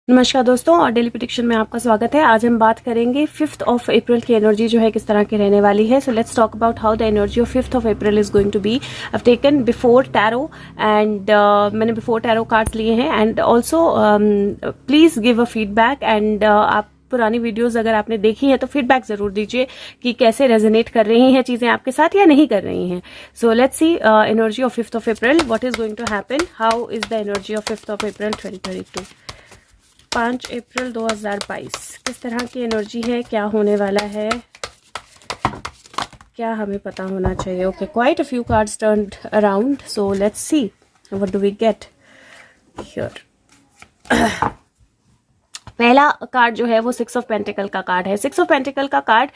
नमस्कार दोस्तों और डेली प्रेडिक्शन में आपका स्वागत है। आज हम बात करेंगे 5th ऑफ अप्रैल की एनर्जी जो है किस तरह की रहने वाली है। So let's talk about how the energy of 5th of April is going to be. I taken before tarot and मैंने बिफोर टैरो कार्ड्स लिए हैं and also please give a feedback and आप पुरानी वीडियोस अगर आपने देखी है तो फीडबैक जरूर दीजिए कि कैसे रेजोनेट कर रही हैं चीजें आपके साथ या नहीं कर रही हैं। So let's see energy of 5th of April, what is going to happen, how is the energy of 5th of April 2022। 5 अप्रैल 2022 किस तरह की एनर्जी है, क्या होने वाला है, क्या हमें पता होना चाहिए। Okay, quite a few cards turned around, so let's see what do we get here. पहला कार्ड जो है वो 6 ऑफ पेंटिकल का कार्ड है। 6 ऑफ पेंटिकल का कार्ड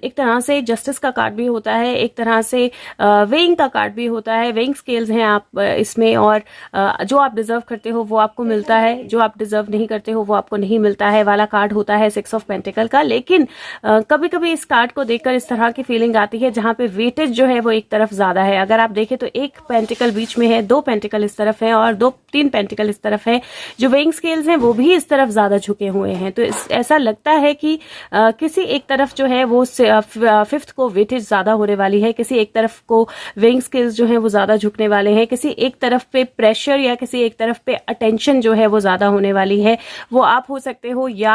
एक तरह से जस्टिस का कार्ड भी होता है, एक तरह से वेइंग का कार्ड भी होता है। वेइंग स्केल्स हैं आप इसमें, और जो आप डिजर्व करते हो वो आपको मिलता है, जो आप डिजर्व नहीं करते हो वो आपको नहीं मिलता है वाला कार्ड होता है 6 ऑफ पेंटिकल का। लेकिन कभी कभी इस कार्ड को देखकर इस तरह की फीलिंग आती है जहां पे वेटेज जो है वो एक तरफ ज्यादा है। अगर आप देखें तो एक पेंटिकल बीच में है, 2 पेंटिकल इस तरफ है और 3 पेंटिकल इस तरफ है। जो वेइंग स्केल्स हैं वो भी इस तरफ ज्यादा झुके हुए हैं, तो ऐसा लगता है कि किसी एक तरफ जो है वो 5th को वेटेज ज्यादा होने वाली है, किसी एक तरफ को वेइंग स्केल्स जो है वो ज्यादा झुकने वाले हैं, किसी एक तरफ पे प्रेशर या किसी एक तरफ पे अटेंशन जो है वो ज्यादा होने वाली है। वो आप हो सकते हो या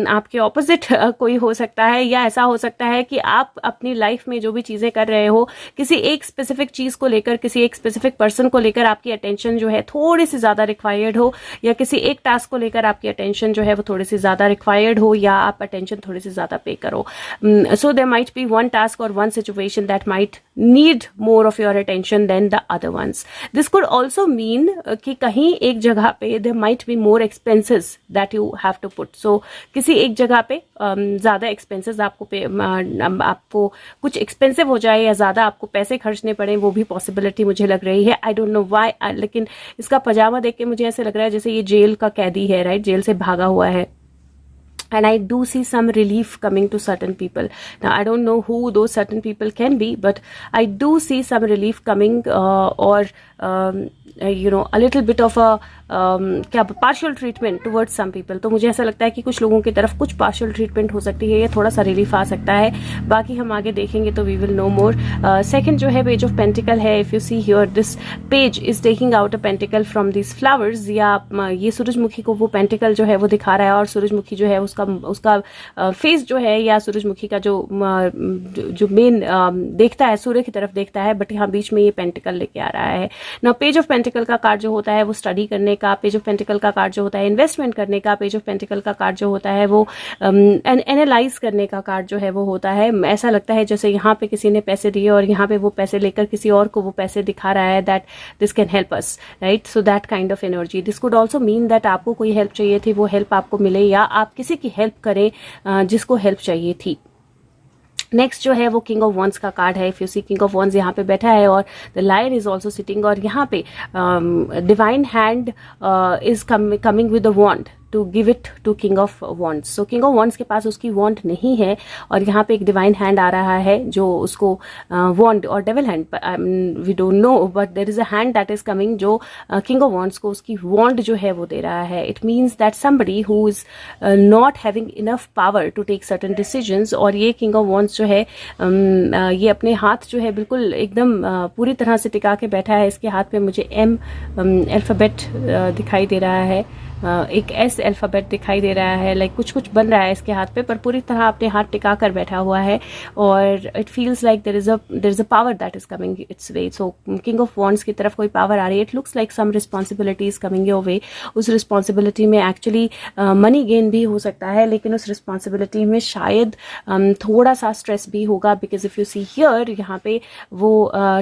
आपके ऑपोजिट कोई हो सकता है, या ऐसा हो सकता है कि आप अपनी लाइफ में जो भी चीजें कर रहे हो किसी एक स्पेसिफिक चीज को लेकर, किसी एक स्पेसिफिक पर्सन को लेकर आपकी अटेंशन जो है थोड़ी सी ज्यादा रिक्वायर्ड हो, या किसी एक टास्क को लेकर आपकी अटेंशन जो है वो थोड़ी सी ज्यादा रिक्वायर्ड हो, या आप अटेंशन थोड़ी सी ज्यादा पे करो। So there might be one task और one situation that might need more of your attention than the other ones. This could also mean कि कहीं एक जगह पे there might be more expenses that you have to put. So किसी एक जगह पे ज्यादा एक्सपेंसेस आपको कुछ एक्सपेंसिव हो जाए या ज्यादा आपको पैसे खर्चने पड़े, वो भी पॉसिबिलिटी मुझे लग रही है। आई डोंट नो व्हाई, लेकिन इसका पजामा देख के मुझे ऐसे लग रहा है जैसे ये जेल का कैदी है, राइट, जेल से भागा हुआ है। And I do see some relief coming to certain people. Now I don't know who those certain people can be, but I do see some relief coming or a little bit of a क्या partial treatment towards some people. तो मुझे ऐसा लगता है कि कुछ लोगों की तरफ कुछ पार्शियल ट्रीटमेंट हो सकती है या थोड़ा सा रिलीफ आ सकता है। बाकी हम आगे देखेंगे तो we will know more. Second जो है पेज ऑफ पेंटिकल है। If you see here this page is taking out a pentacle from this flowers, या ये सूरजमुखी को वो पेंटिकल जो है वो दिखा रहा है, और सूरजमुखी जो है उसका फेस जो है, या सूरजमुखी का जो मेन देखता है सूर्य की तरफ देखता है, बट यहाँ बीच में ये पेंटिकल लेके आ रहा है ना। पेज ऑफ पेंटिकल का कार्ड जो होता है वो स्टडी करने का, पेज ऑफ पेंटिकल का कार्ड जो होता है इन्वेस्टमेंट करने का, पेज ऑफ पेंटिकल का कार्ड जो होता है वो एनालाइज करने का कार्ड जो है वो होता है। ऐसा लगता है जैसे यहाँ पे किसी ने पैसे दिए और यहाँ पे वो पैसे लेकर किसी और को वो पैसे दिखा रहा है, that this can help us, right. So that kind of energy. This could also mean that आपको कोई हेल्प चाहिए थी, वो हेल्प आपको मिले, या आप किसी की हेल्प करें जिसको हेल्प चाहिए थी। नेक्स्ट जो है वो किंग ऑफ वॉन्ड्स का कार्ड है। If you see king of wands यहाँ पे बैठा है और the lion is also sitting, और यहाँ पे divine hand is coming with the wand to give it to king of wands. So king of wands के पास उसकी वॉन्ड नहीं है, और यहाँ पे एक डिवाइन हैंड आ रहा है जो उसको वॉन्ड और devil hand, we don't know, but there is a hand that is coming जो किंग ऑफ वॉन्ड्स को उसकी वॉन्ड जो है वो दे रहा है। It means that somebody who is not having enough power to take certain decisions, और ये किंग ऑफ वॉन्ड्स जो है ये अपने हाथ जो है बिल्कुल एकदम पूरी तरह से टिका के बैठा है। इसके हाथ पे मुझे M अल्फाबेट दिखाई दे रहा है, एक S अल्फाबेट दिखाई दे रहा है, लाइक कुछ बन रहा है इसके हाथ पे, पर पूरी तरह अपने हाथ टिका कर बैठा हुआ है, और it feels like there is a power that is coming its way. So king of wands की तरफ कोई पावर आ रही है। It looks like some responsibility is coming your way. उस रिस्पॉन्सिबिलिटी में एक्चुअली मनी गेन भी हो सकता है, लेकिन उस रिस्पॉन्सिबिलिटी में शायद थोड़ा सा स्ट्रेस भी होगा, because if you see here यहाँ पे वो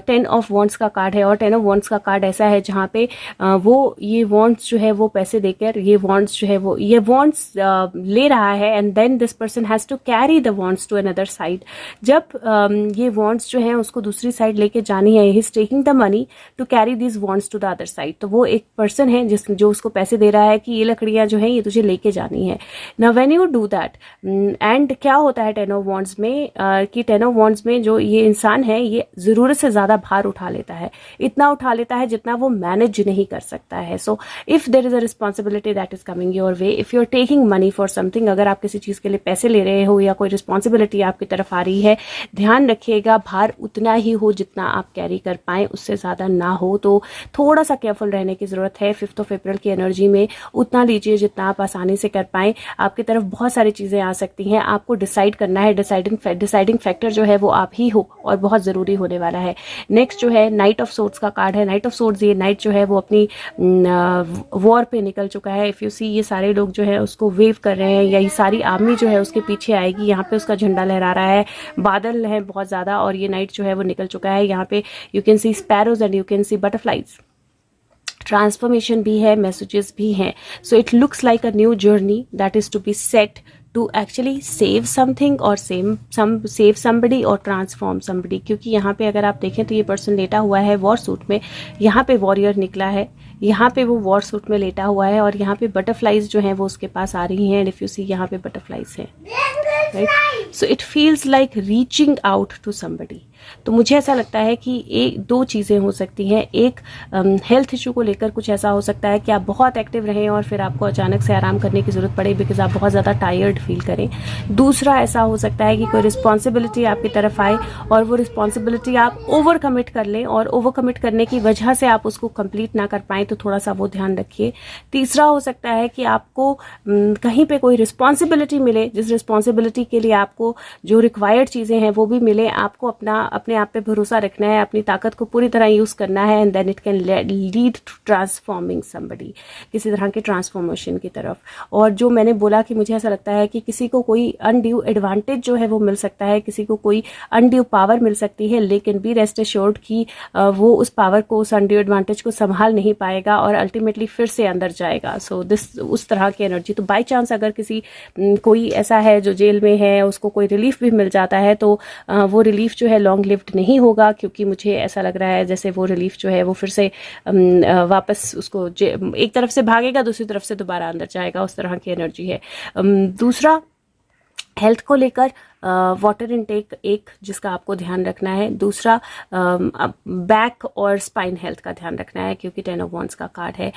10 ऑफ वॉन्ड्स का कार्ड है, और 10 ऑफ वॉन्ड्स का कार्ड ऐसा है जहाँ पे वो ये वॉन्ड्स जो है वो पैसे देकर ये वॉन्ड्स जो है वो ये वॉन्ड्स ले रहा है, and then this person has to carry the wands to another side. जब ये वॉन्ड्स जो है उसको दूसरी साइड लेके जानी है, he is taking the money to carry these wands to the other side. तो वो एक पर्सन है जो उसको पैसे दे रहा है कि ये लकड़ियां जो है ये तुझे लेके जानी है। Now when you do that, and क्या होता है 10 ऑफ वॉन्ड्स में कि 10 ऑफ वॉन्ड्स में जो ये इंसान है ये जरूरत से ज्यादा भार उठा लेता है, इतना उठा लेता है जितना वो मैनेज नहीं कर सकता है। So if there is a responsibility opportunity that is coming your way, if you are taking money for something, अगर आप किसी चीज के लिए पैसे ले रहे हो या कोई रिस्पॉन्सिबिलिटी आपकी तरफ आ रही है, ध्यान रखिएगा भार उतना ही हो जितना आप कैरी कर पाएं, उससे ज्यादा ना हो। तो थोड़ा सा केयरफुल रहने की जरूरत है। 5 अप्रैल की एनर्जी में उतना लीजिए जितना आप आसानी से कर पाएं। आपकी तरफ बहुत सारी चीजें आ सकती हैं, आपको डिसाइड करना है। डिसाइडिंग फैक्टर जो है वो आप ही हो और बहुत जरूरी होने वाला है। नेक्स्ट जो है नाइट ऑफ सोर्ड्स का कार्ड है। नाइट ऑफ सोर्ड्स, ये नाइट जो है वो अपनी वॉर पे निकल चुका है। इफ यू सी, ये सारे लोग जो है उसको वेव कर रहे हैं, या ये सारी आर्मी जो है उसके पीछे आएगी। यहाँ पे उसका झंडा लहरा रहा है, बादल है बहुत ज्यादा, और ये नाइट जो है वो निकल चुका है। यहाँ पे you can see sparrows and you can see butterflies. Transformation भी है, मैसेजेस भी हैं। So it looks like a new journey that is to be set to actually save something or save somebody or transform somebody। क्योंकि यहाँ पे अगर आप देखें तो ये पर्सन लेटा हुआ है वॉर सूट में, यहाँ पे वॉरियर निकला है, यहाँ पे वो वॉर सूट में लेटा हुआ है, और यहाँ पे बटरफ्लाइज जो हैं वो उसके पास आ रही हैं। एंड इफ यू सी, यहाँ पे बटरफ्लाइज हैं, right. So it feels like reaching out to somebody. तो मुझे ऐसा लगता है कि एक दो चीज़ें हो सकती हैं। एक, हेल्थ इशू को लेकर कुछ ऐसा हो सकता है कि आप बहुत एक्टिव रहें और फिर आपको अचानक से आराम करने की ज़रूरत पड़े बिकॉज आप बहुत ज़्यादा टायर्ड फील करें। दूसरा, ऐसा हो सकता है कि कोई रिस्पॉन्सिबिलिटी आपकी तरफ आए और वो रिस्पॉन्सिबिलिटी आप ओवर कमिट कर लें, और ओवर कमिट करने की वजह से आप उसको कंप्लीट ना कर पाएँ, तो थोड़ा सा वो ध्यान रखिए। तीसरा हो सकता है कि आपको कहीं पे कोई रिस्पॉन्सिबिलिटी मिले, जिस रिस्पॉन्सिबिलिटी के लिए आपको जो रिक्वायर्ड चीज़ें हैं वो भी मिले। आपको अपने आप पे भरोसा रखना है, अपनी ताकत को पूरी तरह यूज करना है, and then it can lead to transforming somebody, किसी तरह के ट्रांसफॉर्मेशन की तरफ। और जो मैंने बोला कि मुझे ऐसा लगता है कि किसी को कोई अनड्यू एडवांटेज जो है वो मिल सकता है, किसी को कोई अनड्यू पावर मिल सकती है, लेकिन बी रेस्ट एश्योर्ड कि वो उस पावर को, उस अनड्यू एडवांटेज को संभाल नहीं पाएगा और अल्टीमेटली फिर से अंदर जाएगा। सो दिस उस तरह की एनर्जी। तो बाई चांस अगर कोई ऐसा है जो जेल में है, उसको कोई रिलीफ भी मिल जाता है, तो वो रिलीफ जो है लॉन्ग लिव्ड नहीं होगा, क्योंकि मुझे ऐसा लग रहा है जैसे वो रिलीफ जो है वो फिर से वापस उसको एक तरफ से भागेगा, दूसरी तरफ से दोबारा अंदर जाएगा, उस तरह की एनर्जी है। दूसरा, हेल्थ को लेकर वाटर इनटेक एक जिसका आपको ध्यान रखना है। दूसरा, बैक और स्पाइन हेल्थ का ध्यान रखना है, क्योंकि 10 ऑफ वांड्स का कार्ड है।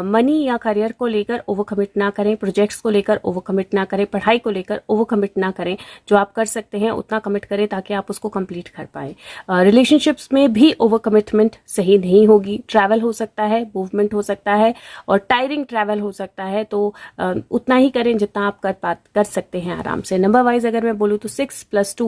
मनी या करियर को लेकर ओवर कमिट ना करें, प्रोजेक्ट्स को लेकर ओवर कमिट ना करें, पढ़ाई को लेकर ओवर कमिट ना करें। जो आप कर सकते हैं उतना कमिट करें ताकि आप उसको कंप्लीट कर पाएं। रिलेशनशिप्स में भी ओवर कमिटमेंट सही नहीं होगी। ट्रैवल हो सकता है, मूवमेंट हो सकता है, और टायरिंग ट्रैवल हो सकता है, तो उतना ही करें जितना आप कर सकते हैं आराम से। नंबर वाइज अगर मैं बोलूँ तो 6 + 2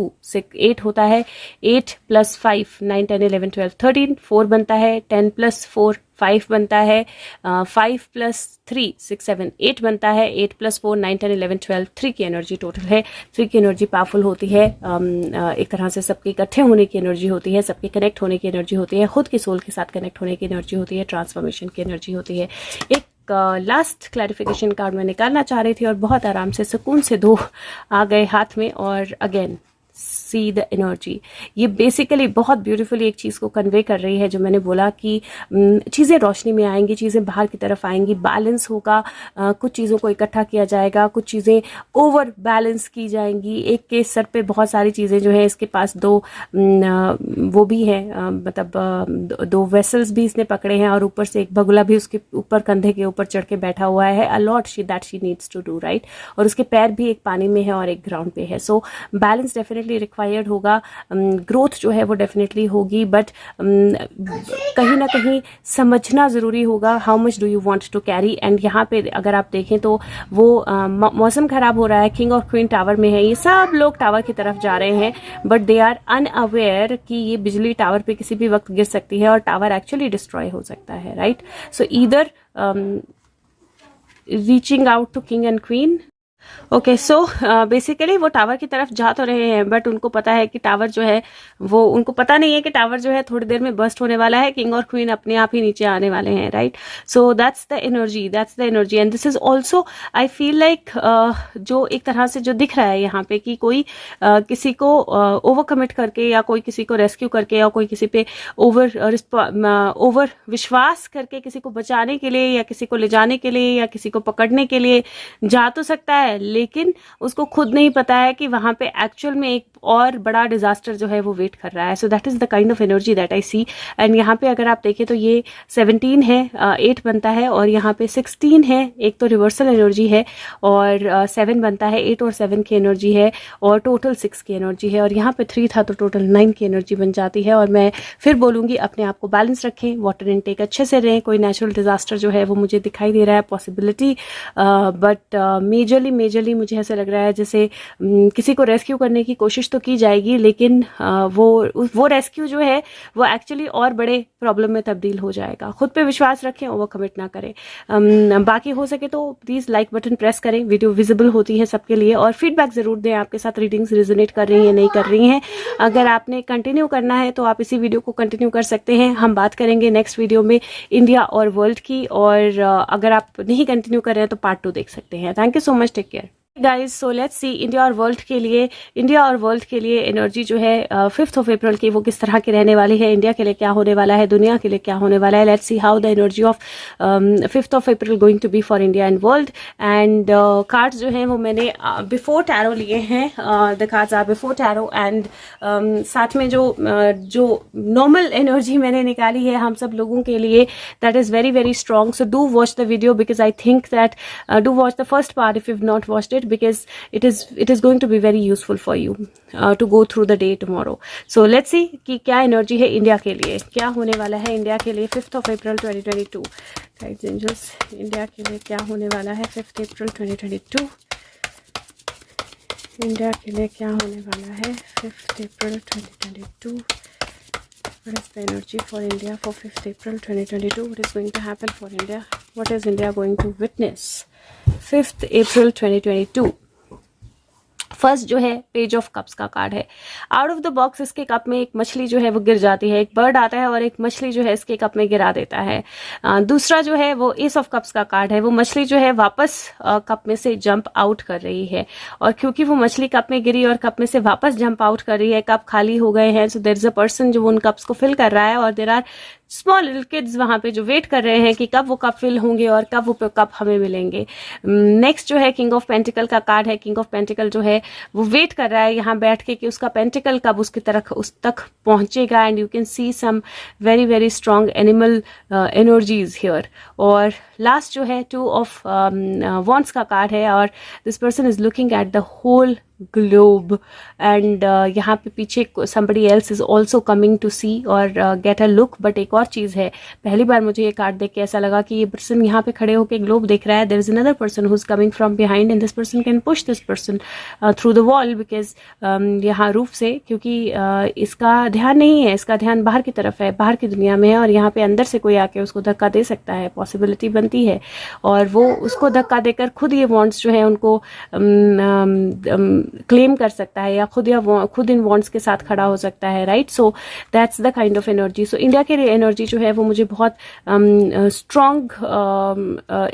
8 होता है, 8 + 5 9 10 11 12 13 4 बनता है, 10 + 4 5 बनता है, 5 + 3 6 7 8 बनता है, 8 + 4 9 10 11 12 3 की एनर्जी टोटल है। 3 की एनर्जी पावरफुल होती है, एक तरह से सबके इकट्ठे होने की एनर्जी होती है, सबके कनेक्ट होने की एनर्जी होती है, खुद की सोल के साथ कनेक्ट होने की एनर्जी होती है, ट्रांसफॉर्मेशन की एनर्जी होती है। एक लास्ट क्लैरिफिकेशन कार्ड मैं निकालना चाह रही थी और बहुत आराम से सुकून से 2 आ गए हाथ में। और अगेन सी द एनर्जी, ये बेसिकली बहुत ब्यूटीफुली एक चीज़ को कन्वे कर रही है, जो मैंने बोला कि चीज़ें रोशनी में आएंगी, चीज़ें बाहर की तरफ आएंगी, बैलेंस होगा, कुछ चीज़ों को इकट्ठा किया जाएगा, कुछ चीज़ें ओवर बैलेंस की जाएंगी। एक के सर पे बहुत सारी चीज़ें जो है, इसके पास 2 वो भी है, मतलब 2 वेसल्स भी इसने पकड़े हैं, और ऊपर से एक बगुला भी उसके ऊपर कंधे के ऊपर चढ़ के बैठा हुआ है। A lot that she needs to do, right. और उसके पैर भी एक पानी में है और एक ग्राउंड पे है। सो बैलेंस डेफिनेटली रिक्वायर्ड होगा, ग्रोथ जो है वो डेफिनेटली होगी, बट कहीं ना कहीं समझना जरूरी होगा how much do you want to carry. And यहाँ पे अगर आप देखें तो वो मौसम खराब हो रहा है, किंग और क्वीन टावर में है, ये सब लोग टावर की तरफ जा रहे हैं, बट दे आर अनअवेयर कि ये बिजली टावर पे किसी भी वक्त गिर सकती है और टावर एक्चुअली डिस्ट्रॉय हो सकता है, right. So either reaching out to king and queen. Okay, so basically वो टावर की तरफ जा तो रहे हैं, बट उनको पता है कि टावर जो है वो, उनको पता नहीं है कि टावर जो है थोड़ी देर में बस्ट होने वाला है, किंग और क्वीन अपने आप ही नीचे आने वाले हैं, right. So that's the energy and this is also I feel like जो एक तरह से जो दिख रहा है यहाँ पे कि कोई किसी को ओवर कमिट करके, या कोई किसी को रेस्क्यू करके, या कोई किसी पे ओवर विश्वास करके किसी को बचाने के लिए, या किसी को ले जाने के लिए, या किसी को पकड़ने के लिए जा तो सकता है, लेकिन उसको खुद नहीं पता है कि वहां पे एक्चुअल में एक और बड़ा डिजास्टर जो है वो वेट कर रहा है. So that is the kind of energy that I see. And यहाँ पे अगर आप देखें तो ये 17 है, 8 बनता है, और यहाँ पे 16 है. एक तो रिवर्सल एनर्जी है, और 7 बनता है. 8 और 7 की एनर्जी है, और टोटल 6 की एनर्जी है, और यहाँ पे 3 था तो टोटल 9 की एनर्जी बन जाती है. और मैं फिर बोलूँगी अपने आप को बैलेंस रखें, वाटर इनटेक अच्छे से रहें. कोई नेचुरल डिजास्टर जो है वो मुझे दिखाई दे रहा है पॉसिबिलिटी, बट मेजरली मुझे ऐसा लग रहा है जैसे किसी को रेस्क्यू करने की कोशिश तो की जाएगी, लेकिन वो रेस्क्यू जो है वो एक्चुअली और बड़े प्रॉब्लम में तब्दील हो जाएगा. खुद पे विश्वास रखें, ओवर कमिट ना करें. बाकी हो सके तो प्लीज़ लाइक बटन प्रेस करें. वीडियो विजिबल होती है सबके लिए, और फीडबैक ज़रूर दें आपके साथ रीडिंग्स रिजोनेट कर रही हैं नहीं कर रही हैं. अगर आपने कंटिन्यू करना है तो आप इसी वीडियो को कंटिन्यू कर सकते हैं. हम बात करेंगे नेक्स्ट वीडियो में इंडिया और वर्ल्ड की, और अगर आप नहीं कंटिन्यू कर रहे हैं तो पार्ट 2 देख सकते हैं. Thank you so much. Take care guys. So let's see India और वर्ल्ड के लिए एनर्जी जो है 5th ऑफ अप्रैल की वो किस तरह की रहने वाली है. इंडिया के लिए क्या होने वाला है, दुनिया के लिए क्या होने वाला है. Let's see how the energy of 5th of April going to be for India and world. And cards जो हैं वो मैंने बिफोर टैरो लिए हैं. The cards are before tarot, and साथ में जो नॉर्मल एनर्जी मैंने निकाली है हम सब लोगों के लिए, that is very very strong. So do watch the video, because I think that do watch the first part if you've not watched it, because it is going to be very useful for you to go through the day tomorrow. So let's see कि क्या energy है India के लिए, क्या होने वाला है India के लिए 5th of April 2022. Guides angels, India के लिए क्या होने वाला है 5th अप्रैल 2022. इंडिया के लिए क्या होने वाला है 5th April 2022. What is the energy for India for 5th April 2022? What is going to happen for India? What is India going to witness 5th April 2022? First जो है पेज ऑफ कप्स का card है. Out of the box इसके cup में एक मछली जो है वो गिर जाती है. एक बर्ड आता है और एक मछली जो है इसके कप में गिरा देता है. दूसरा जो है वो एस ऑफ कप्स का कार्ड है. वो मछली जो है वापस कप में से जंप आउट कर रही है, और क्योंकि वो मछली कप में गिरी और कप में से वापस जंप आउट कर रही है, कप खाली हो गए हैं. So there is a person जो उन कप्स को फिल कर रहा है, और there are small little kids वहां पे जो वेट कर रहे हैं कि कब वो कप फिल होंगे और कब वो कप हमें मिलेंगे. नेक्स्ट जो है किंग ऑफ पेंटिकल का कार्ड है. किंग ऑफ पेंटिकल जो है वो वेट कर रहा है यहाँ बैठ के कि उसका पेंटिकल कब उस तक पहुंचेगा. And you can see some very very strong animal energies here. और लास्ट जो है 2 ऑफ वॉन्ड्स का कार्ड है, और this person is looking at the whole globe, and यहाँ पे पीछे somebody else is also coming to see और get a look. बट एक और चीज़ है, पहली बार मुझे ये कार्ड देख के ऐसा लगा कि ये पर्सन यहाँ पे खड़े होकर ग्लोब देख रहा है. there is another person who's coming from behind and this person can push this person through the wall, because यहाँ रूफ से, क्योंकि इसका ध्यान नहीं है, इसका ध्यान बाहर की तरफ है, बाहर की दुनिया में है, और यहाँ पे अंदर से कोई आके उसको धक्का दे सकता है, पॉसिबिलिटी बनती है. और वो उसको धक्का देकर खुद ये वॉन्ड्स जो है उनको क्लेम कर सकता है, या खुद इन वॉन्ड्स के साथ खड़ा हो सकता है. Right. So that's the kind of energy. So India के लिए एनर्जी जो है वो मुझे बहुत स्ट्रॉन्ग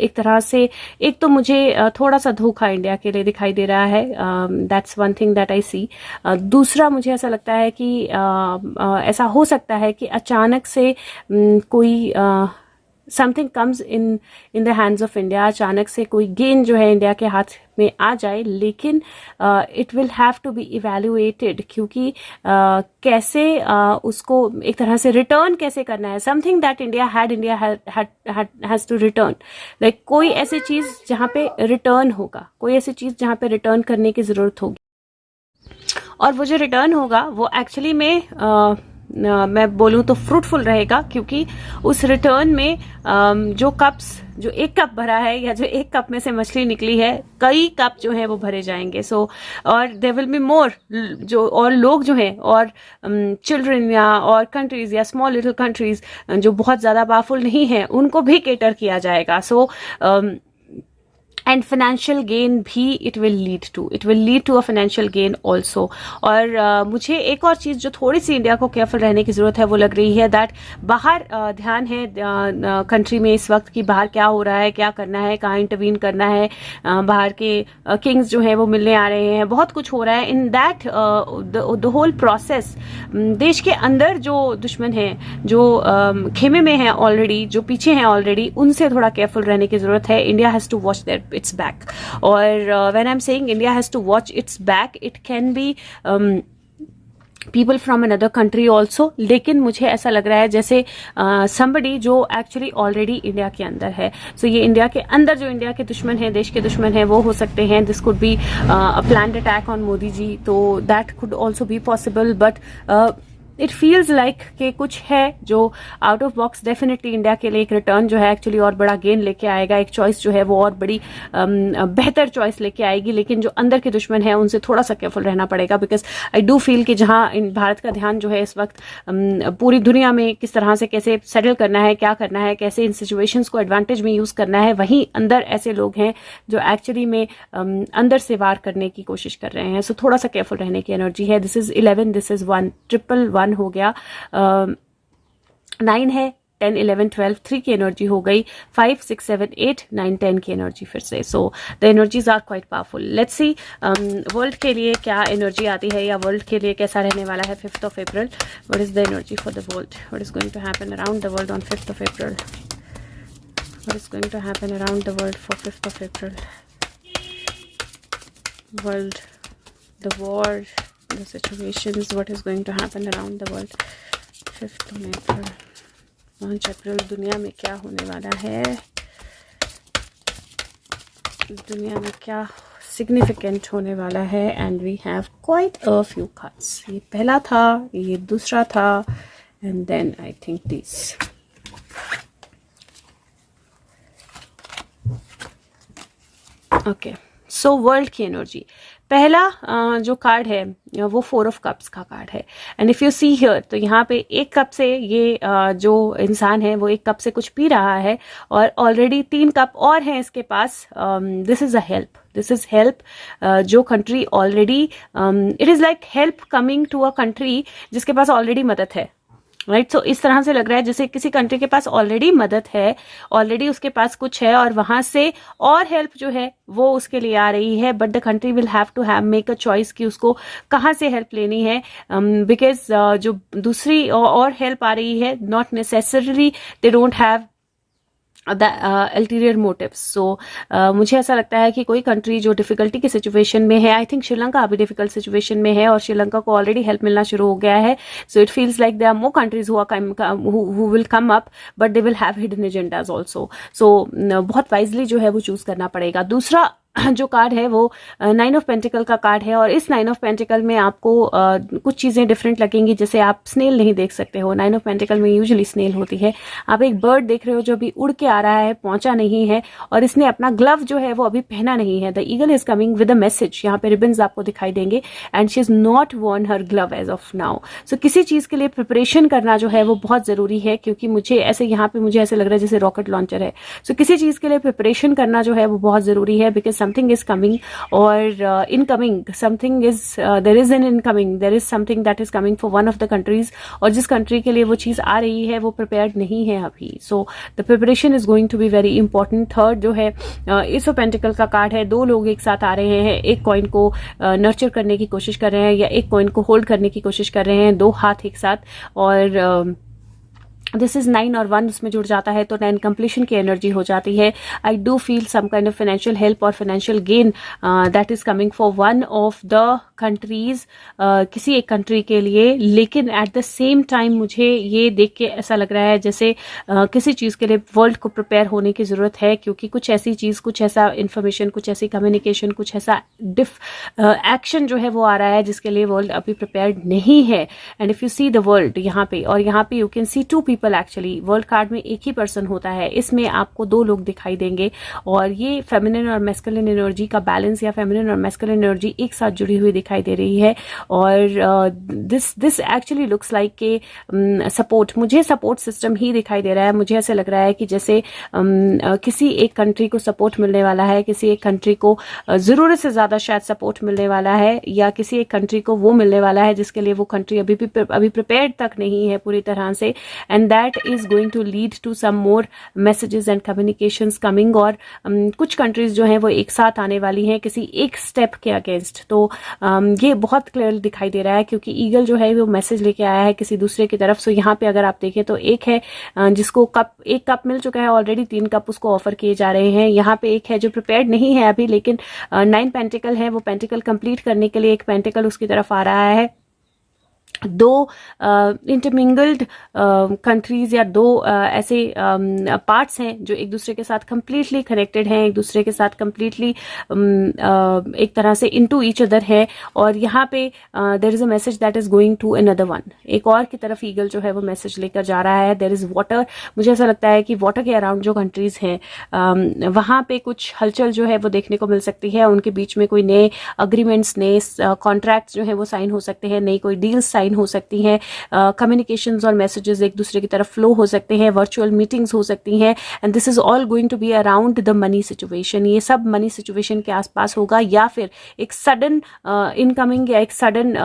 एक तरह से, एक तो मुझे थोड़ा सा धोखा इंडिया के लिए दिखाई दे रहा है. That's one thing that I see. दूसरा मुझे ऐसा लगता है कि ऐसा हो सकता है कि अचानक से कोई something comes in the hands of India. अचानक से कोई गेन जो है इंडिया के हाथ में आ जाए, लेकिन it will have to be evaluated, क्योंकि कैसे उसको एक तरह से रिटर्न कैसे करना है. Something that India has to return. Like कोई ऐसी चीज जहाँ पे रिटर्न होगा, कोई ऐसी चीज जहाँ पे रिटर्न करने की जरूरत होगी, और वो जो रिटर्न होगा वो एक्चुअली में मैं बोलूँ तो फ्रूटफुल रहेगा, क्योंकि उस रिटर्न में जो एक कप भरा है, या जो एक कप में से मछली निकली है, कई कप जो है वो भरे जाएंगे. सो और देयर विल बी मोर, जो और लोग जो हैं, और चिल्ड्रन या और कंट्रीज या स्मॉल लिटिल कंट्रीज जो बहुत ज्यादा पावरफुल नहीं है, उनको भी केटर किया जाएगा. सो एंड फाइनेंशियल गेन भी it will lead to a financial gain also. और मुझे एक और चीज जो थोड़ी सी इंडिया को केयरफुल रहने की जरूरत है वो लग रही है, दैट बाहर ध्यान है कंट्री में इस वक्त कि बाहर क्या हो रहा है, क्या करना है, कहाँ इंटरवीन करना है. बाहर के किंग्स जो है वो मिलने आ रहे हैं, बहुत कुछ हो रहा है. In that the whole process, देश के अंदर जो दुश्मन है, जो खेमे में है ऑलरेडी, जो पीछे हैं ऑलरेडी, उनसे थोड़ा केयरफुल रहने की जरूरत है. India has to watch there its back. Or when I'm saying India has to watch its back, it can be people from another country also, लेकिन मुझे ऐसा लग रहा है जैसे somebody जो एक्चुअली ऑलरेडी इंडिया के अंदर है। सो ये इंडिया के अंदर जो इंडिया के दुश्मन है, देश के दुश्मन है, वो हो सकते हैं। This could be a planned attack on Modi ji, तो that could also be possible, but it feels like कि कुछ है जो out of box definitely India के लिए एक रिटर्न जो है एक्चुअली और बड़ा गेन लेके आएगा, एक चॉइस जो है वो और बड़ी बेहतर चॉइस लेके आएगी। लेकिन जो अंदर के दुश्मन है उनसे थोड़ा सा केयरफुल रहना पड़ेगा, बिकॉज आई डू फील कि जहां भारत का ध्यान जो है इस वक्त पूरी दुनिया में किस तरह से कैसे सेटल करना है, क्या करना है, कैसे इन सिचुएशंस को एडवांटेज में यूज करना है, वहीं अंदर ऐसे लोग हैं जो एक्चुअली में अंदर से वार करने की कोशिश कर रहे हैं। सो थोड़ा सा केयरफुल रहने की एनर्जी है। दिस इज 11, दिस इज 1, 111 हो गया, 9 है, 10, 11, 12, 3 की एनर्जी हो गई, 5, 6, 7, 8, 9, 10 की एनर्जी फिर से। So the energies are quite powerful. Let's see world के लिए क्या एनर्जी आती है, या वर्ल्ड के लिए कैसा रहने वाला है 5th of April। What is the energy for the world, what is going to happen around the world on 5th of April, what is going to happen around the world for 5th of April। World, the war, the situations, what is going to happen around the world 5th of April, 5 अप्रैल। दुनिया में क्या होने वाला है, दुनिया में क्या significant होने वाला है। And we have quite a few cards. ये पहला था, ये दूसरा था, and then I think this. Okay, so world की एनर्जी, पहला जो कार्ड है वो 4 of Cups का कार्ड है। And if you see here, तो यहाँ पे एक कप से ये जो इंसान है वो एक कप से कुछ पी रहा है, और ऑलरेडी 3 कप और हैं इसके पास। This is a help, this is help. जो country already, it is like help coming to a country जिसके पास ऑलरेडी मदद है, राइट। सो इस तरह से लग रहा है जैसे किसी कंट्री के पास ऑलरेडी मदद है, ऑलरेडी उसके पास कुछ है, और वहां से और हेल्प जो है वो उसके लिए आ रही है। But the country will have to have make a choice कि उसको कहाँ से हेल्प लेनी है, बिकॉज जो दूसरी और हेल्प आ रही है, not necessarily they don't have the ulterior motives. So मुझे ऐसा लगता है कि कोई कंट्री जो डिफिकल्टी की सिचुएशन में है, आई थिंक श्रीलंका अभी डिफिकल्ट सिचुएशन में है, और श्रीलंका को ऑलरेडी हेल्प मिलना शुरू हो गया है। So it feels like there are more countries who will come up, but they will have hidden agendas also. So बहुत वाइजली जो है वो चूज करना पड़ेगा। दूसरा जो कार्ड है वो 9 of Pentacle का कार्ड है, और इस 9 of Pentacle में आपको कुछ चीजें डिफरेंट लगेंगी। जैसे आप स्नेल नहीं देख सकते हो, 9 of Pentacle में यूजुअली स्नेल होती है। आप एक बर्ड देख रहे हो जो अभी उड़ के आ रहा है, पहुंचा नहीं है, और इसने अपना ग्लव जो है वो अभी पहना नहीं है। The eagle is coming with a message, यहाँ पे रिबन्स आपको दिखाई देंगे, and she is not worn her glove as of now. So किसी चीज के लिए प्रिपरेशन करना जो है वो बहुत जरूरी है, क्योंकि मुझे ऐसे यहाँ पे मुझे ऐसे लग रहा है जैसे रॉकेट लॉन्चर है। सो किसी चीज के लिए प्रिपरेशन करना जो है वो बहुत जरूरी है, बिकॉज समथिंग इज कमिंग, और incoming something is, there is an incoming, there is something that is coming for one of the countries, और जिस कंट्री के लिए वो चीज आ रही है वो प्रिपेयर्ड नहीं है अभी। So the preparation is going to be very important. Third जो है एस ऑफ पेंटिकल का कार्ड है। 2 लोग एक साथ आ रहे हैं, एक कॉइन को नर्चर करने की कोशिश कर रहे हैं, या एक कॉइन को होल्ड करने की कोशिश कर रहे हैं, 2 हाथ एक साथ, और दिस इज 9 और 1 उसमें जुड़ जाता है, तो 9 कंप्लीशन की एनर्जी हो जाती है। I do feel some kind of financial help और financial gain that is coming for one of the countries, किसी एक कंट्री के लिए। लेकिन एट द सेम टाइम मुझे ये देख के ऐसा लग रहा है जैसे किसी चीज के लिए वर्ल्ड को प्रिपेयर होने की जरूरत है, क्योंकि कुछ ऐसी चीज, कुछ ऐसा इंफॉर्मेशन, कुछ ऐसी कम्युनिकेशन, कुछ ऐसा एक्शन जो है वो आ रहा है जिसके लिए वर्ल्ड अभी प्रिपेयर्ड नहीं है। And if you see the world यहाँ पे, और यहाँ पे you can C 2 people actually. World card में एक ही पर्सन होता है, इसमें आपको 2 लोग दिखाई देंगे, और ये फेमिनिन और मैस्कुलिन एनर्जी का बैलेंस, या फेमिनिन और मैस्कुलिन एनर्जी एक साथ जुड़ी हुई दिखाई दे रही है। और दिस एक्चुअली लुक्स लाइक के सपोर्ट, मुझे सपोर्ट सिस्टम ही दिखाई दे रहा है। मुझे ऐसे लग रहा है कि जैसे किसी एक कंट्री को सपोर्ट मिलने वाला है, किसी एक कंट्री को जरूरत से ज्यादा शायद सपोर्ट मिलने वाला है, या किसी एक कंट्री को वो मिलने वाला है जिसके लिए वो कंट्री अभी प्रिपेयर्ड तक नहीं है पूरी तरह से। And that is going to lead to some more messages and communications coming, और कुछ कंट्रीज जो हैं वो एक साथ आने वाली हैं किसी एक स्टेप के अगेंस्ट। तो ये बहुत क्लियर दिखाई दे रहा है, क्योंकि ईगल जो है वो मैसेज लेके आया है किसी दूसरे की तरफ। सो यहाँ पे अगर आप देखें तो एक है जिसको एक कप मिल चुका है ऑलरेडी, 3 कप उसको ऑफर किए जा रहे हैं। यहाँ पे एक है जो प्रिपेयर्ड नहीं है अभी, लेकिन 9 पेंटिकल है, वो पेंटिकल कंप्लीट करने के लिए एक पेंटिकल उसकी तरफ आ रहा है। दो इंटरमिंगल्ड कंट्रीज़ या दो ऐसे पार्ट्स हैं जो एक दूसरे के साथ कम्प्लीटली कनेक्टेड हैं, एक दूसरे के साथ कम्प्लीटली एक तरह से इनटू ईच अदर है। और यहाँ पे there is a message that is going to another one, एक और की तरफ ईगल जो है वो मैसेज लेकर जा रहा है। देयर इज़ वाटर, मुझे ऐसा लगता है कि वाटर के अराउंड जो कंट्रीज़ हैं वहाँ पे कुछ हलचल जो है वो देखने को मिल सकती है। उनके बीच में कोई नए अग्रीमेंट्स, नए कॉन्ट्रैक्ट्स जो है वो साइन हो सकते हैं, नई कोई डील्स साइन हो सकती हैं, कम्युनिकेशंस और मैसेजेस एक दूसरे की तरफ फ्लो हो सकते हैं, वर्चुअल मीटिंग्स हो सकती हैं। And this is all going to be around the money situation, ये सब मनी सिचुएशन के आसपास होगा, या फिर एक सडन इनकमिंग या एक सडन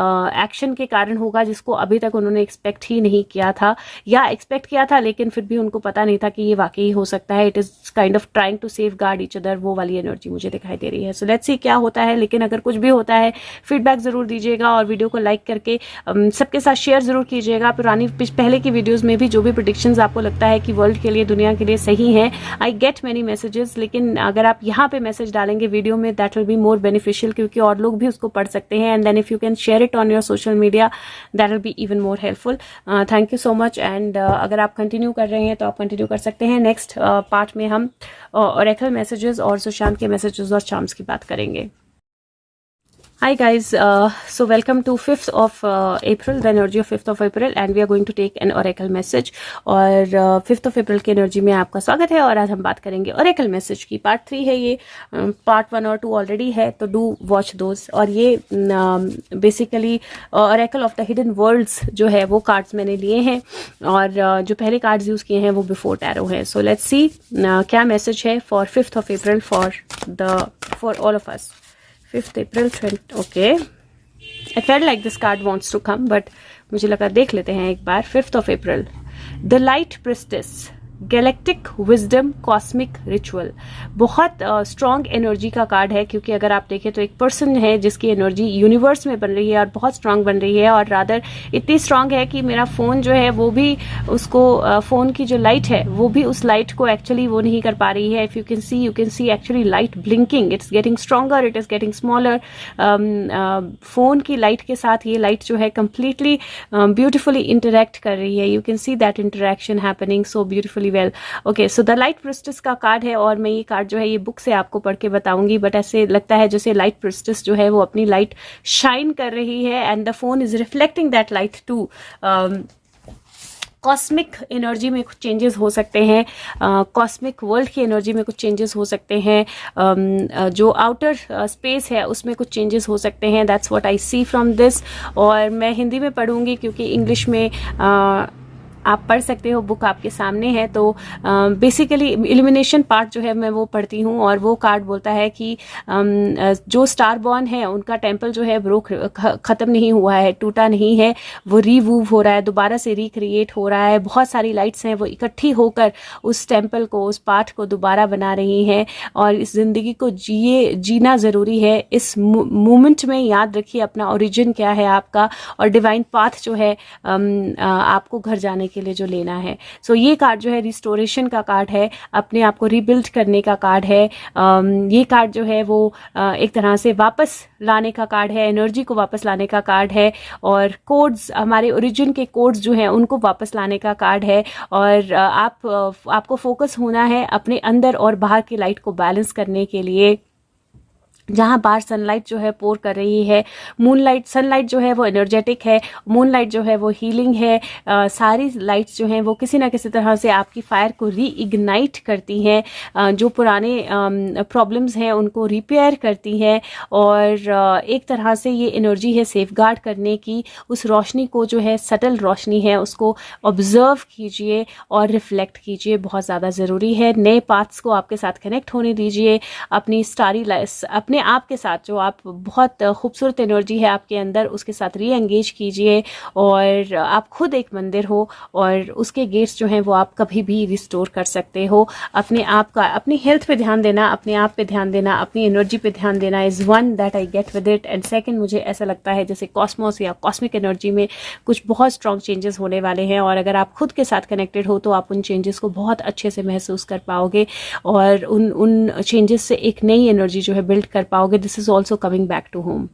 एक्शन के कारण होगा जिसको अभी तक उन्होंने एक्सपेक्ट ही नहीं किया था, या एक्सपेक्ट किया था लेकिन फिर भी उनको पता नहीं था कि ये वाकई हो सकता है। It is kind of trying to safeguard each other, वो वाली एनर्जी मुझे दिखाई दे रही है। सो लेट्स सी क्या होता है। लेकिन अगर कुछ भी होता है फीडबैक जरूर दीजिएगा और वीडियो को लाइक करके सबके साथ शेयर जरूर कीजिएगा। पहले की वीडियोस में भी जो भी प्रेडिक्शंस आपको लगता है कि वर्ल्ड के लिए, दुनिया के लिए सही हैं, आई गेट मेनी मैसेजेस, लेकिन अगर आप यहाँ पे मैसेज डालेंगे वीडियो में that will be more beneficial, क्योंकि और लोग भी उसको पढ़ सकते हैं। And then if you can share it on your social media that will be even more helpful. Thank you so much. And अगर आप कंटिन्यू कर रहे हैं तो आप कंटिन्यू कर सकते हैं। नेक्स्ट पार्ट में हम ऑरेकल मैसेजेस और सुशांत के मैसेजेस और चार्म्स की बात करेंगे। Hi guys, so welcome to 5th of April, the energy of 5th of April, and we are going to take an oracle message। और 5th of April की एनर्जी में आपका स्वागत है। और आज हम बात करेंगे oracle मैसेज की। पार्ट 3 है ये, पार्ट 1 और 2 ऑलरेडी है, तो डू वॉच दोज। और ये basically oracle of the hidden worlds जो है वो कार्ड्स मैंने लिए हैं, और जो पहले कार्ड्स यूज़ किए हैं वो बिफोर टैरो है। सो लेट्स सी क्या मैसेज है for 5th of April for all of us. 5th April 20, okay. I felt like this card wants to come, but मुझे लगा देख लेते हैं एक बार। 5th of April, The Light Priestess, galactic wisdom cosmic ritual. बहुत strong energy का card है, क्योंकि अगर आप देखें तो एक पर्सन है जिसकी एनर्जी यूनिवर्स में बन रही है और बहुत स्ट्रांग बन रही है, और रादर इतनी स्ट्रांग है कि मेरा फ़ोन जो है वो भी उसको फ़ोन की जो लाइट है वो भी उस लाइट को एक्चुअली वो नहीं कर पा रही है। If you can C actually light blinking, it's getting stronger, it is getting smaller. Phone की लाइट के साथ ये लाइट जो है कम्प्लीटली ब्यूटिफुली इंटरेक्ट कर रही है। You can see that interaction happening so beautifully well. Okay, so the light priestess का कार्ड है, और मैं ये कार्ड जो है ये बुक से आपको पढ़ के बताऊंगी, बट ऐसे लगता है जैसे लाइट प्रिस्टेस जो है वो अपनी लाइट शाइन कर रही है, and the phone is reflecting that light too. Cosmic energy में कुछ चेंजेस हो सकते हैं, कॉस्मिक वर्ल्ड की एनर्जी में कुछ चेंजेस हो सकते हैं, जो आउटर स्पेस है उसमें कुछ चेंजेस हो सकते हैं। That's what I see from this. और मैं हिंदी में पढ़ूंगी क्योंकि इंग्लिश में आप पढ़ सकते हो, बुक आपके सामने है। तो बेसिकली इल्यूमिनेशन पार्ट जो है मैं वो पढ़ती हूँ, और वो कार्ड बोलता है कि जो स्टार बॉर्न है उनका टेम्पल जो है वो ख़त्म नहीं हुआ है, टूटा नहीं है, वो रीवूव हो रहा है, दोबारा से रिक्रिएट हो रहा है। बहुत सारी लाइट्स हैं वो इकट्ठी होकर उस टेम्पल को, उस पार्ट को दोबारा बना रही हैं, और इस ज़िंदगी को जीना ज़रूरी है। इस मोमेंट में याद रखिए अपना ओरिजिन क्या है आपका, और डिवाइन पाथ जो है आपको घर जाने के लिए जो लेना है। सो ये कार्ड जो है रिस्टोरेशन का कार्ड है, अपने आप को रिबिल्ड करने का कार्ड है। ये कार्ड जो है वो एक तरह से वापस लाने का कार्ड है, एनर्जी को वापस लाने का कार्ड है, और कोड्स, हमारे ओरिजिन के कोड्स जो हैं उनको वापस लाने का कार्ड है। और आपको फोकस होना है अपने अंदर और बाहर की लाइट को बैलेंस करने के लिए। जहाँ बाहर सनलाइट जो है पोर कर रही है, मूनलाइट, सनलाइट जो है वो एनर्जेटिक है, मूनलाइट जो है वो हीलिंग है। सारी लाइट्स जो हैं वो किसी ना किसी तरह से आपकी फायर को रीइग्नाइट करती हैं, जो पुराने प्रॉब्लम्स हैं उनको रिपेयर करती हैं, और एक तरह से ये एनर्जी है सेफगार्ड करने की। उस रोशनी को जो है, सटल रोशनी है, उसको ऑब्जर्व कीजिए और रिफ्लेक्ट कीजिए, बहुत ज़्यादा ज़रूरी है। नए पाथ्स को आपके साथ कनेक्ट होने दीजिए, अपनी स्टारी अपने आप के साथ, जो आप बहुत खूबसूरत एनर्जी है आपके अंदर, उसके साथ री एंगेज कीजिए। और आप खुद एक मंदिर हो, और उसके गेट्स जो हैं वो आप कभी भी रिस्टोर कर सकते हो। अपने आप का, अपनी हेल्थ पे ध्यान देना, अपने आप पे ध्यान देना, अपनी एनर्जी पे ध्यान देना is one that I get with it. And second, मुझे ऐसा लगता है जैसे कॉस्मोस या कॉस्मिक एनर्जी में कुछ बहुत स्ट्रॉन्ग चेंजेस होने वाले हैं, और अगर आप खुद के साथ कनेक्टेड हो तो आप उन चेंजेस को बहुत अच्छे से महसूस कर पाओगे, और उन चेंजेस से एक नई एनर्जी जो है बिल्ड कर पाओगे। This is also coming back to home.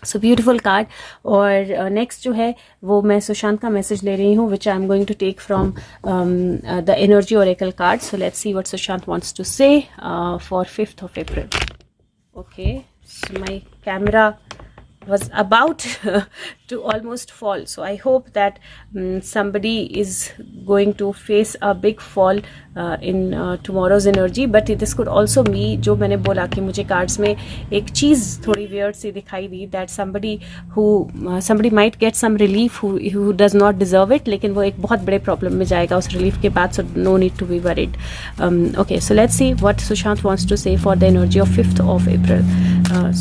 So beautiful card. और नेक्स्ट जो है वो मैं सुशांत का मैसेज ले रही हूँ, which I am going to take from the energy oracle card. So let's see what Sushant wants to say for 5th of April. Okay, so my camera was about to almost fall, so I hope that somebody is going to face a big fall in tomorrow's energy, but this could also be, जो मैंने बोला कि मुझे cards में एक चीज़ थोड़ी weird सी दिखाई दी, that somebody might get some relief who does not deserve it, लेकिन वो एक बहुत बड़े प्रॉब्लम में जाएगा उस रिलीफ के बाद, so no need to be worried. Okay, so let's see what Sushant wants to say for the energy of 5th of April.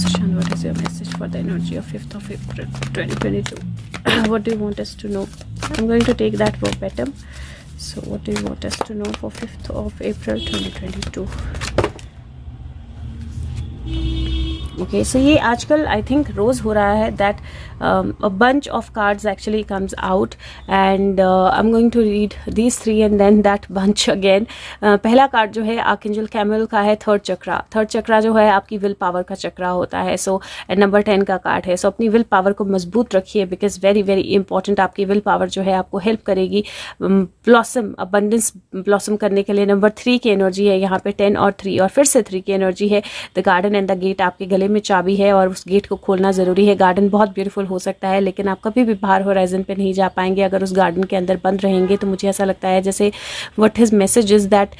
Sushant, what is your message for the energy of 5th of April 2022? What do you want us to know? I'm going to take that verbatim. So what do you want us to know for 5th of April 2022? Okay, so ये आजकल I think रोज़ हो रहा है that a bunch of cards actually comes out, and I'm going to read these 3 and then that bunch again. पहला card जो है archangel camel का है, थर्ड चक्रा जो है आपकी विल पावर का चक्रा होता है. सो नंबर 10 का कार्ड है. सो अपनी विल पावर को मजबूत रखिए, बिकॉज वेरी वेरी इंपॉर्टेंट. आपकी विल पावर जो है आपको हेल्प करेगी ब्लॉसम, अबंडेंस ब्लॉसम करने के लिए. नंबर 3 की एनर्जी है यहाँ पे, 10 और 3 और फिर से 3 की एनर्जी है. The garden and the gate आपके गले में चाबी है और उस गेट को खोलना ज़रूरी है. गार्डन बहुत ब्यूटीफुल हो सकता है, लेकिन आप कभी भी बाहर होराइजन पे नहीं जा पाएंगे अगर उस गार्डन के अंदर बंद रहेंगे. तो मुझे ऐसा लगता है जैसे what his message is that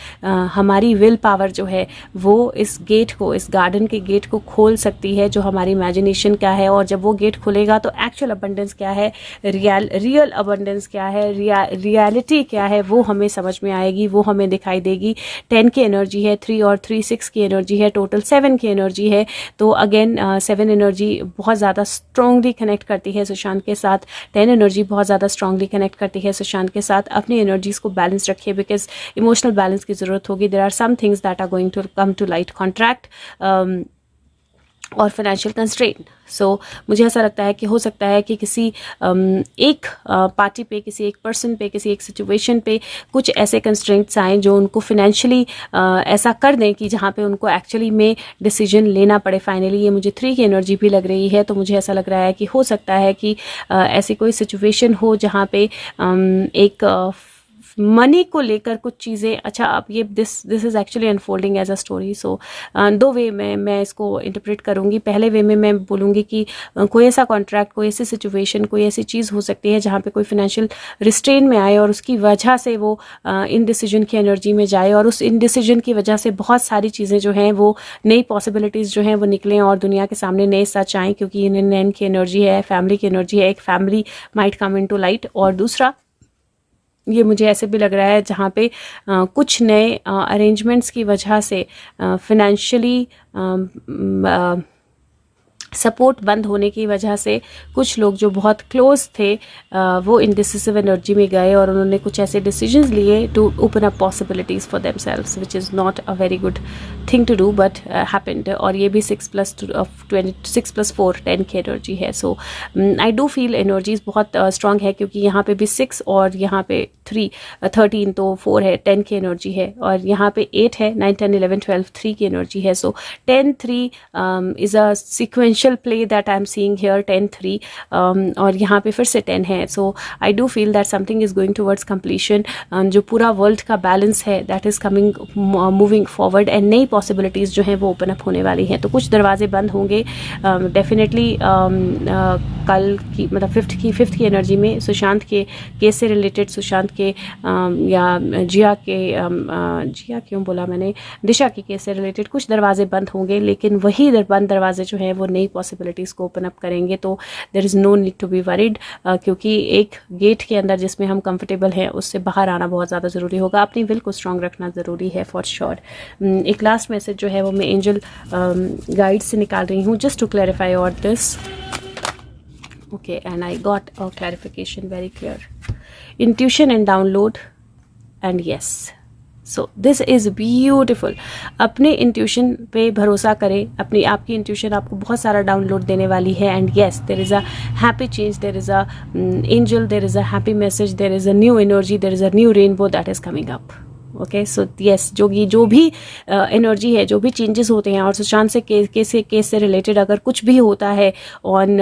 हमारी विल पावर जो है वो इस गेट को, इस गार्डन के गेट को खोल सकती है, जो हमारी इमेजिनेशन क्या है. और जब वो गेट खुलेगा तो एक्चुअल अबंडेंस क्या है, रियल अबंडेंस क्या है, रियलिटी क्या है, वो हमें समझ में आएगी, वो हमें दिखाई देगी. 10 की एनर्जी है, 3 और 3 6 की एनर्जी है, टोटल 7 की एनर्जी है. तो अगेन 7 एनर्जी बहुत ज़्यादा स्ट्रांगली कनेक्ट करती है सुशांत के साथ. 10 एनर्जी बहुत ज़्यादा स्ट्रांगली कनेक्ट करती है सुशांत के साथ. अपनी एनर्जीज को बैलेंस रखिए, बिकॉज इमोशनल बैलेंस की ज़रूरत होगी. There are some things that are going to come to light, contract और फाइनेंशियल कंस्ट्रेंट. सो मुझे ऐसा लगता है कि हो सकता है कि किसी एक पार्टी पे, किसी एक पर्सन पे, किसी एक सिचुएशन पे कुछ ऐसे कंस्ट्रेंट्स आएँ जो उनको फिनेंशियली ऐसा कर दें कि जहाँ पे उनको एक्चुअली में डिसीजन लेना पड़े फाइनली. ये मुझे 3 की एनर्जी भी लग रही है. तो मुझे ऐसा लग रहा है कि हो सकता है कि ऐसी कोई सिचुएशन हो जहाँ पे एक मनी को लेकर कुछ चीज़ें, अच्छा अब ये this is actually unfolding as a story. So 2 way में मैं इसको इंटरप्रेट करूँगी. पहले वे में मैं बोलूँगी कि कोई ऐसा कॉन्ट्रैक्ट, कोई ऐसी सिचुएशन, कोई ऐसी चीज़ हो सकती है जहाँ पे कोई फिनेंशियल रिस्ट्रेन में आए और उसकी वजह से वो इनडिसीजन की एनर्जी में जाए, और उस इनडिसीजन की वजह से बहुत सारी चीज़ें जो हैं वो नई पॉसिबिलिटीज़ जो हैं वो निकलें और दुनिया के सामने नए सच आएँ, क्योंकि ये 9 की एनर्जी है, फैमिली की एनर्जी है. एक family might come into light. और दूसरा ये मुझे ऐसे भी लग रहा है जहाँ पे कुछ नए अरेंजमेंट्स की वजह से फिनेंशियली सपोर्ट बंद होने की वजह से कुछ लोग जो बहुत क्लोज थे वो इनडिसिसिव एनर्जी में गए और उन्होंने कुछ ऐसे डिसीजंस लिए to open up possibilities for themselves, which is not a very good thing to do, but happened. और ये भी 6 + 4 10 की एनर्जी है. So I do feel energies बहुत स्ट्रांग है, क्योंकि यहाँ पे भी 6 और यहाँ पे 13 तो 4 है, 10 की एनर्जी है. और यहाँ पे 8 है, 9 10 11 12 3 की एनर्जी है. So 10 3 is a sequential play that I am seeing here. 10 3 और यहाँ पे फिर से 10 है. So I do feel that something is going towards completion. जो पूरा वर्ल्ड का बैलेंस है that is coming moving forward, and नई पॉसिबिलिटीज़ जो हैं वो ओपन अप होने वाली हैं. तो कुछ दरवाजे बंद होंगे डेफिनेटली कल की, मतलब 5th की एनर्जी में सुशांत के केस से रिलेटेड, सुशांत के या जिया क्यों बोला मैंने, दिशा के केस से रिलेटेड कुछ दरवाजे बंद होंगे, लेकिन वही बंद दरवाजे जो हैं वो नई पॉसिबिलिटीज़ को ओपन अप करेंगे. तो there is no need to be worried, क्योंकि एक गेट के अंदर जिसमें हम कंफर्टेबल हैं उससे बाहर आना बहुत ज़्यादा ज़रूरी होगा. अपनी विल को स्ट्रांग रखना ज़रूरी है फॉर श्योर. एक लास्ट मैसेज जो है वो मैं एंजल गाइड से निकाल रही हूँ, just to clarify all this. Okay, and I got a clarification very clear. Intuition and download, and yes. So this is beautiful. अपने इंट्यूशन पे भरोसा करें. अपनी आपकी इंट्यूशन आपको बहुत सारा डाउनलोड देने वाली है. And yes, there is a happy change, there is a angel, there is a happy message, there is a new energy, there is a new rainbow that is coming up. Okay, so yes, जो भी energy है, जो भी changes होते हैं, और सुशांत से case से रिलेटेड अगर कुछ भी होता है ऑन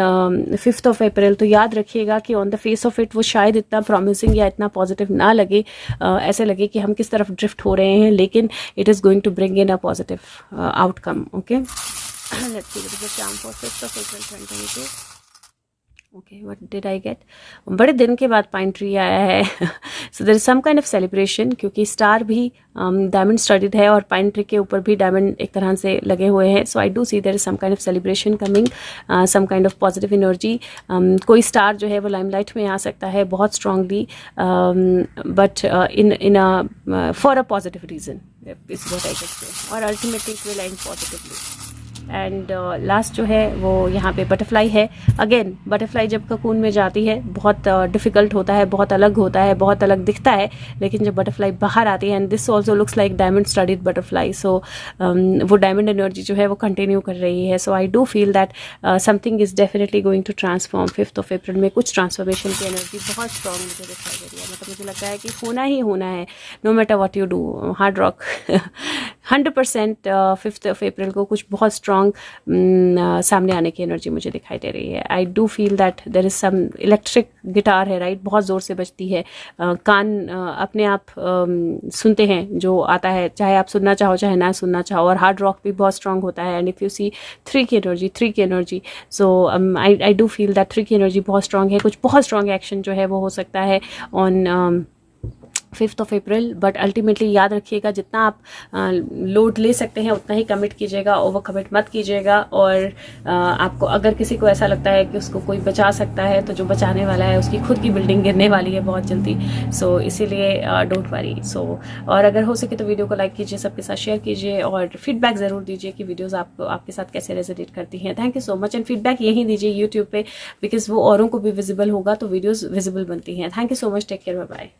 5th ऑफ अप्रैल, तो याद रखिएगा कि on the face of it वो शायद इतना प्रॉमिसिंग या इतना पॉजिटिव ना लगे, ऐसे लगे कि हम किस तरफ ड्रिफ्ट हो रहे हैं, लेकिन it is going to bring in a positive outcome. Okay, let's see what is the charm for 5th of April 2022. Okay, what did I get? बड़े दिन के बाद पाइन ट्री आया है. So there is some kind of celebration, क्योंकि star भी diamond studded है और पाइन ट्री के ऊपर भी डायमंड एक तरह से लगे हुए हैं. So I do see there is some kind of celebration coming, some kind of positive energy. कोई स्टार जो है वो लाइमलाइट में आ सकता है बहुत strongly, but in for a positive reason is what I can say, और ultimately it will end positively. And last जो है वो यहाँ पे बटरफ्लाई है. अगेन, बटरफ्लाई जब ककून में जाती है बहुत डिफ़िकल्ट होता है, बहुत अलग होता है, बहुत अलग दिखता है, लेकिन जब बटरफ्लाई बाहर आती है, and this also looks like diamond studded butterfly, so वो डायमंड एनर्जी जो है वो कंटिन्यू कर रही है. So I do feel that something is definitely going to transform. 5th of April में कुछ ट्रांसफॉर्मेशन की एनर्जी बहुत स्ट्रॉन्ग मुझे दिखाई दे रही है. मतलब मुझे लगता है कि होना ही होना है, no matter what you do. Hard rock 100% 5th of April को कुछ बहुत स्ट्रॉन्ग सामने आने की एनर्जी मुझे दिखाई दे रही है. I do feel that there is some electric guitar है, राइट, बहुत ज़ोर से बजती है, कान अपने आप सुनते हैं जो आता है, चाहे आप सुनना चाहो चाहे ना सुनना चाहो. और हार्ड रॉक भी बहुत स्ट्रांग होता है. एंड इफ़ यू सी 3 की energy, so I do feel that 3 की एनर्जी बहुत स्ट्रांग है. कुछ बहुत स्ट्रांग एक्शन जो है वो हो सकता है on 5th of April. But ultimately याद रखिएगा, जितना आप लोड ले सकते हैं उतना ही कमिट कीजिएगा, ओवर कमिट मत कीजिएगा. और आपको अगर किसी को ऐसा लगता है कि उसको कोई बचा सकता है, तो जो बचाने वाला है उसकी खुद की बिल्डिंग गिरने वाली है बहुत जल्दी. सो इसीलिए डोंट वरी. सो और अगर हो सके तो वीडियो को लाइक कीजिए, सबके साथ शेयर कीजिए, और फीडबैक ज़रूर दीजिए कि वीडियोज़ आपके साथ कैसे रेजोनेट करती हैं. Thank you so much. And feedback यहीं दीजिए यूट्यूब पे, बिकॉज वो औरों को भी विजिबल होगा तो वीडियोज़ विजिबल बनती हैं. Thank you so much. Take care, bye bye.